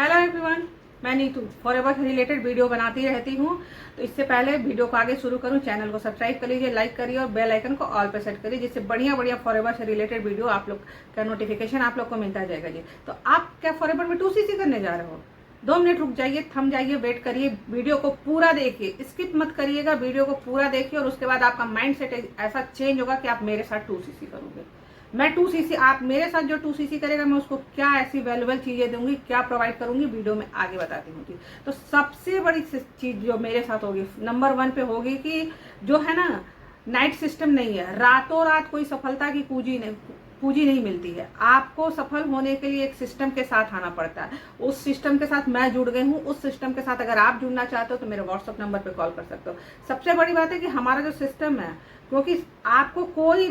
Hello everyone, मैं Neetu forever से related video बनाती रहती हूँ। तो इससे पहले वीडियो को आगे शुरू करूँ, चैनल को सब्सक्राइब कर लीजिए, लाइक करिए और बेल आइकन को ऑल पे सेट करिए, जिससे बढ़िया बढ़िया फॉरएवर से रिलेटेड वीडियो आप लोग का नोटिफिकेशन आप लोग को मिलता जाएगा जी। तो आप क्या फॉरएवर में 2cc करने जा रहे हो? 2 मिनट रुक जाइए, थम जाइए, वेट करिए, वीडियो को पूरा देखिए, स्किप मत करिएगा, वीडियो को पूरा देखिए और उसके बाद आपका माइंड सेट ऐसा चेंज होगा कि आप मेरे साथ 2cc करोगे। मैं 2cc, आप मेरे साथ जो 2cc करेगा मैं उसको क्या ऐसी वैल्यूएबल चीजें दूंगी, क्या प्रोवाइड करूंगी, वीडियो में आगे बताती हूँ। तो सबसे बड़ी चीज जो मेरे साथ होगी, नंबर 1 पे होगी कि जो है ना, नाइट सिस्टम नहीं है। रातों रात कोई सफलता की पूंजी नहीं मिलती है। आपको सफल होने के लिए एक सिस्टम के साथ आना पड़ता है। उस सिस्टम के साथ मैं जुड़ गई हूँ। उस सिस्टम के साथ अगर आप जुड़ना चाहते हो तो मेरे व्हाट्सएप नंबर पे कॉल कर सकते हो। सबसे बड़ी बात है कि हमारा जो सिस्टम है, क्योंकि आपको कोई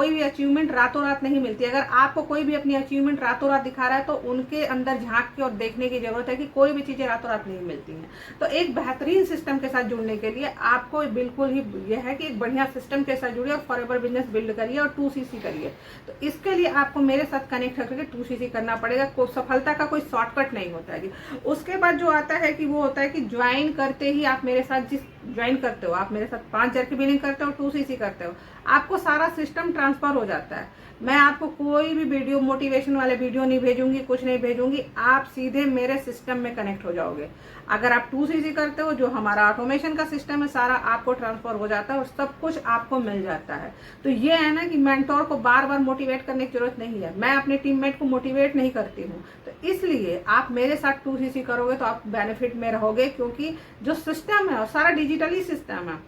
भी अचीवमेंट रातों रात नहीं मिलती। अगर आपको कोई भी अपनी अचीवमेंट रातों रात दिखा रहा है तो उनके अंदर झांक के और देखने की जरूरत है कि कोई भी चीजें रातों रात नहीं मिलती हैं। तो एक बेहतरीन सिस्टम के साथ जुड़ने के लिए आपको बिल्कुल ही यह है कि एक बढ़िया सिस्टम के साथ जुड़िए और फॉरएवर बिजनेस बिल्ड करिए और 2cc करिए। तो इसके लिए आपको मेरे साथ कनेक्ट करके 2cc करना पड़ेगा। सफलता का कोई शॉर्टकट नहीं होता है जी। उसके बाद जो आता है कि वो होता है कि ज्वाइन करते ही आप मेरे साथ ज्वाइन करते हो, आप मेरे साथ 5 हजार की बिलिंग करते हो, 2cc करते हो, आपको सारा सिस्टम ट्रांसफर हो जाता है। मैं आपको कोई भी वीडियो, मोटिवेशन वाले वीडियो नहीं भेजूंगी, कुछ नहीं भेजूंगी, आप सीधे मेरे सिस्टम में कनेक्ट हो जाओगे। अगर आप 2cc करते हो, जो हमारा ऑटोमेशन का सिस्टम है, सारा आपको ट्रांसफर हो जाता है और सब कुछ आपको मिल जाता है। तो ये है ना कि मेंटोर को बार बार मोटिवेट करने की जरूरत नहीं है। मैं अपने टीममेट को मोटिवेट नहीं करती हूँ। तो इसलिए आप मेरे साथ 2cc करोगे तो आप बेनिफिट में रहोगे, क्योंकि जो सिस्टम है सारा डिजिटली सिस्टम है।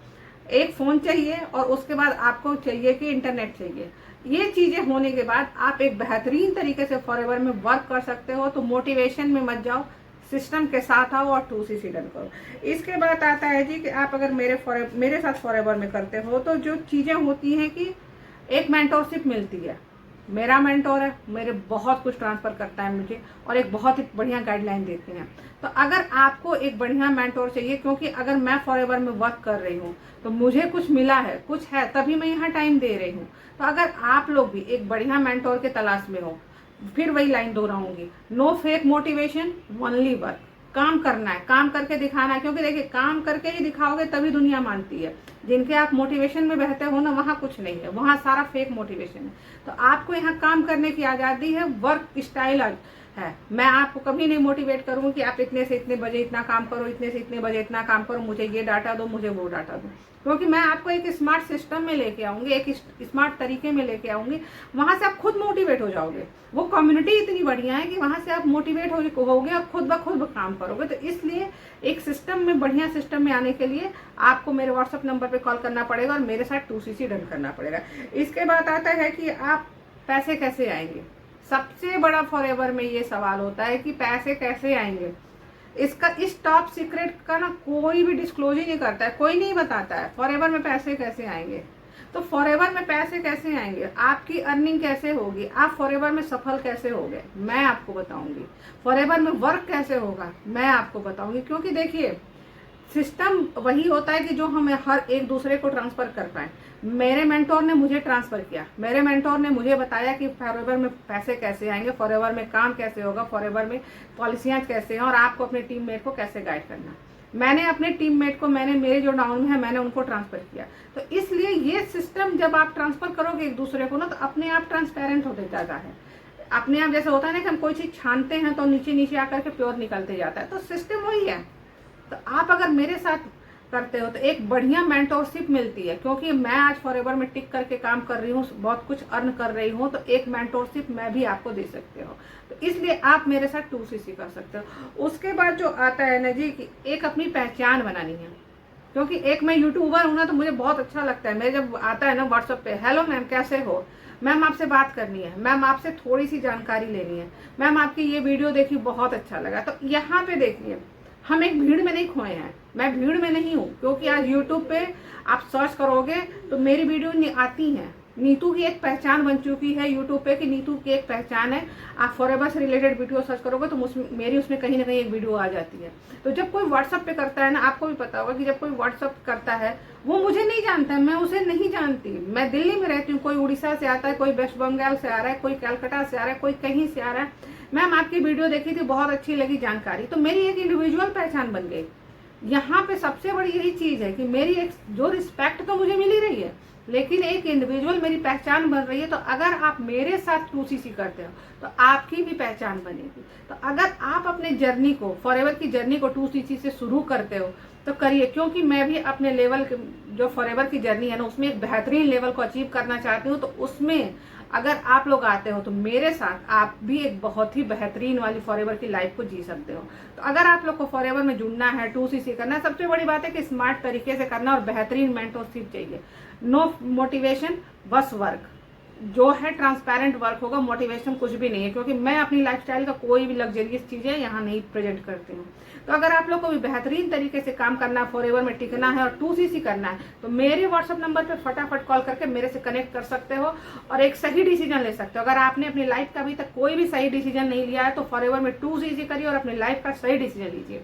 एक फोन चाहिए और उसके बाद आपको चाहिए कि इंटरनेट चाहिए। ये चीजें होने के बाद आप एक बेहतरीन तरीके से फॉरएवर में वर्क कर सकते हो। तो मोटिवेशन में मत जाओ, सिस्टम के साथ आओ और 2cc डन करो। इसके बाद आता है जी कि आप अगर मेरे साथ फॉरएवर में करते हो तो जो चीजें होती हैं कि एक मेंटोरशिप मिलती है। मेरा मेंटोर है, मेरे बहुत कुछ ट्रांसफर करता है मुझे और एक बहुत ही बढ़िया गाइडलाइन देते हैं। तो अगर आपको एक बढ़िया मेंटोर चाहिए, क्योंकि अगर मैं फॉरएवर में वर्क कर रही हूँ तो मुझे कुछ मिला है, कुछ है, तभी मैं यहाँ टाइम दे रही हूँ। तो अगर आप लोग भी एक बढ़िया मेंटोर के तलाश में हो, फिर वही लाइन दोहराऊंगी, no fake motivation, only work. काम करना है, काम करके दिखाना है, क्योंकि देखिए काम करके ही दिखाओगे तभी दुनिया मानती है। जिनके आप मोटिवेशन में बहते हो ना, वहाँ कुछ नहीं है, वहाँ सारा फेक मोटिवेशन है। तो आपको यहाँ काम करने की आज़ादी है, वर्क स्टाइल है। मैं आपको कभी नहीं मोटिवेट करूँ कि आप इतने से इतने बजे इतना काम करो, इतने से इतने बजे इतना काम करो, मुझे ये डाटा दो, मुझे वो डाटा दो, क्योंकि मैं आपको एक स्मार्ट सिस्टम में लेके आऊंगी, एक स्मार्ट तरीके में लेके आऊंगी। वहां से आप खुद मोटिवेट हो जाओगे। वो कम्युनिटी इतनी बढ़िया है कि वहां से आप मोटिवेट होगे और खुद ब खुद काम करोगे। तो इसलिए एक सिस्टम में, बढ़िया सिस्टम में आने के लिए आपको मेरे व्हाट्सएप नंबर पे कॉल करना पड़ेगा और मेरे साथ 2cc डन करना पड़ेगा। इसके बाद आता है कि आप पैसे कैसे आएंगे। सबसे बड़ा फॉरएवर में ये सवाल होता है कि पैसे कैसे आएंगे। इसका, इस टॉप सीक्रेट का ना कोई भी डिस्क्लोज ही नहीं करता है, कोई नहीं बताता है फॉरएवर में पैसे कैसे आएंगे। तो फॉरएवर में पैसे कैसे आएंगे, आपकी अर्निंग कैसे होगी, आप फॉरएवर में सफल कैसे होगे, मैं आपको बताऊंगी। फॉरएवर में वर्क कैसे होगा, मैं आपको बताऊंगी। क्योंकि देखिए, सिस्टम वही होता है कि जो हम हर एक दूसरे को ट्रांसफर कर पाए। मेरे मेंटोर ने मुझे ट्रांसफर किया, मेरे मेंटोर ने मुझे बताया कि फॉरएवर में पैसे कैसे आएंगे, फॉरएवर में काम कैसे होगा, फॉरएवर में पॉलिसियां कैसे हैं और आपको अपने टीममेट को कैसे गाइड करना। मैंने अपने टीममेट को, मेरे जो डाउन में है, मैंने उनको ट्रांसफर किया। तो इसलिए ये सिस्टम जब आप ट्रांसफर करोगे एक दूसरे को ना, तो अपने आप ट्रांसपेरेंट होते जाता है। अपने आप, जैसे होता है ना कि हम कोई चीज छानते हैं तो नीचे नीचे आकर के प्योर निकलते जाता है, तो सिस्टम वही है। तो आप अगर मेरे साथ करते हो तो एक बढ़िया मेंटोरशिप मिलती है, क्योंकि मैं आज फॉरएवर में टिक करके काम कर रही हूँ, बहुत कुछ अर्न कर रही हूँ, तो एक मेंटोरशिप मैं भी आपको दे सकते हो। तो इसलिए आप मेरे साथ 2cc कर सकते हो। उसके बाद जो आता है ना जी, कि एक अपनी पहचान बनानी है। क्योंकि एक मैं यूट्यूबर हूँ ना, तो मुझे बहुत अच्छा लगता है, मेरे जब आता है ना व्हाट्सएप पे, हेलो मैम कैसे हो, मैम आपसे बात करनी है, मैम आपसे थोड़ी सी जानकारी लेनी है, मैम आपकी ये वीडियो देखी बहुत अच्छा लगा। तो यहाँ पे देखिए, हम एक भीड़ में नहीं खोए हैं, मैं भीड़ में नहीं हूँ। क्योंकि आज यूट्यूब पे आप सर्च करोगे तो मेरी वीडियो आती हैं। नीतू की एक पहचान बन चुकी है यूट्यूब पे, कि नीतू की एक पहचान है। आप फॉरएवर से रिलेटेड वीडियो सर्च करोगे तो मेरी उसमें कहीं ना कहीं एक वीडियो आ जाती है। तो जब कोई व्हाट्सएप पे करता है ना, आपको भी पता होगा कि जब कोई व्हाट्सएप करता है, वो मुझे नहीं जानता है, मैं उसे नहीं जानती। मैं दिल्ली में रहती हूँ, कोई उड़ीसा से आता है, कोई वेस्ट बंगाल से आ रहा है, कोई कलकत्ता से आ रहा है, कोई कहीं से आ रहा है। मैम आपकी वीडियो देखी थी, बहुत अच्छी लगी जानकारी, तो मेरी एक इंडिविजुअल पहचान बन गई। यहाँ पे सबसे बड़ी यही चीज है कि मेरी एक जो रिस्पेक्ट तो मुझे मिल ही रही है, लेकिन एक इंडिविजुअल मेरी पहचान बन रही है। तो अगर आप मेरे साथ 2cc करते हो तो आपकी भी पहचान बनेगी। तो अगर आप अपने जर्नी को, फॉरएवर की जर्नी को 2cc से शुरू करते हो तो करिए, क्योंकि मैं भी अपने लेवल जो फॉरएवर की जर्नी है ना, उसमें एक बेहतरीन लेवल को अचीव करना चाहती हूँ। तो उसमें अगर आप लोग आते हो तो मेरे साथ आप भी एक बहुत ही बेहतरीन वाली फॉरएवर की लाइफ को जी सकते हो। तो अगर आप लोग को फॉरएवर में जुड़ना है, 2cc करना है, सबसे बड़ी बात है कि स्मार्ट तरीके से करना और बेहतरीन मेंटरशिप चाहिए। नो मोटिवेशन, बस वर्क जो है ट्रांसपेरेंट वर्क होगा, मोटिवेशन कुछ भी नहीं है, क्योंकि मैं अपनी लाइफस्टाइल का कोई भी लग्जरियस चीजें यहाँ नहीं प्रेजेंट करती हूँ। तो अगर आप लोग को भी बेहतरीन तरीके से काम करना है, फॉरएवर में टिकना है और 2cc करना है, तो मेरे व्हाट्सएप नंबर पे फटाफट कॉल करके मेरे से कनेक्ट कर सकते हो और एक सही डिसीजन ले सकते हो। अगर आपने अपनी लाइफ का अभी तक कोई भी सही डिसीजन नहीं लिया है तो फॉरएवर में 2cc करिए और अपनी लाइफ का सही डिसीजन लीजिए।